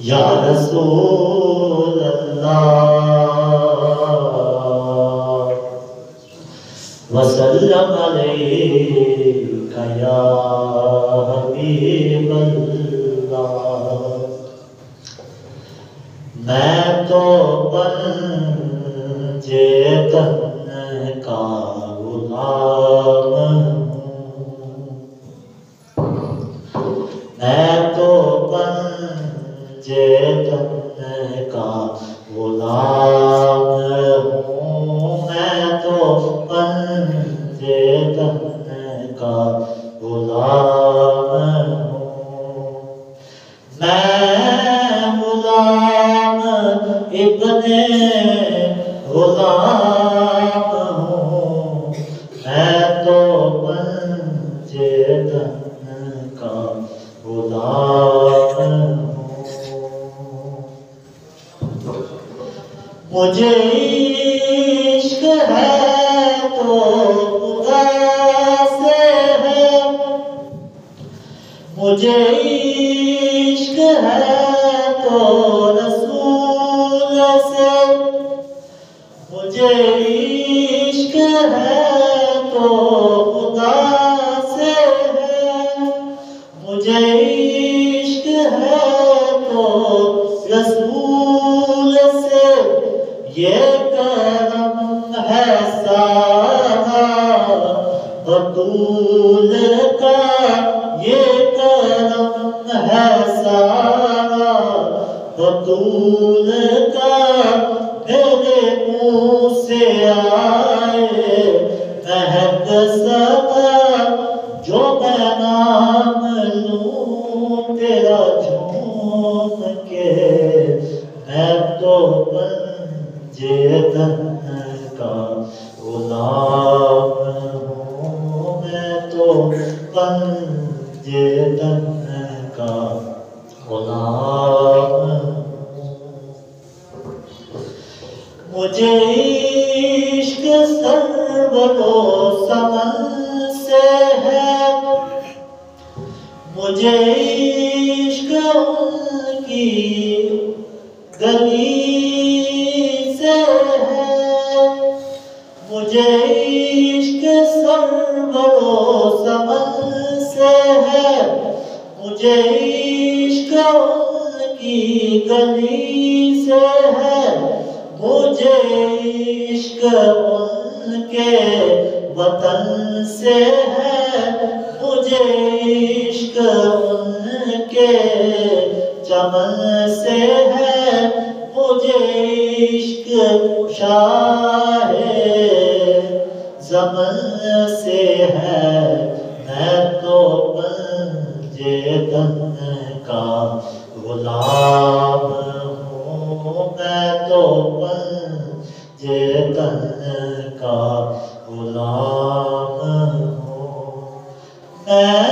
या रसूल अल्लाह वसल्लम अलैका या हबीब अल्लाह। मैं तो पंजे तन का गुलाम हूँ, मैं तो पंजे तन का गुलाम हूँ, मैं तो पंजे तन का गुलाम हूँ। मैं गुलाम इब्ने गुलाम हूँ, मैं तो पंजे तन का गुलाम हूँ। मुझे इश्क है तो खुदा से है, मुझे इश्क है तो रसूल से, मुझे इश्क है तो खुदा से है, मुझे इश्क है तो रसूल से। ये करम है सारा बतूल का, ये करम है सारा बतूल का। मेरे मुँह से आए महक सदा, जो मैं नाम लूँ तेरा झूम के। मैं तो पंजे तन का गुलाम हूँ, मैं तो पंजे तन का गुलाम हूँ। मुझे इश्क सर्वलो समन से है, मुझे इश्क उनकी गली से है, मुझे इश्क सर्वलो समन से है, मुझे इश्क उनकी गली से है, मुझे इश्क उनके वतन से है, मुझे इश्क उनके चमन से है, मुझे इश्क शाहे ज़मन से है। मैं तो पंजे तन का गुलाम हूँ, मैं तो पंजे तन का गुलाम हूँ। मैं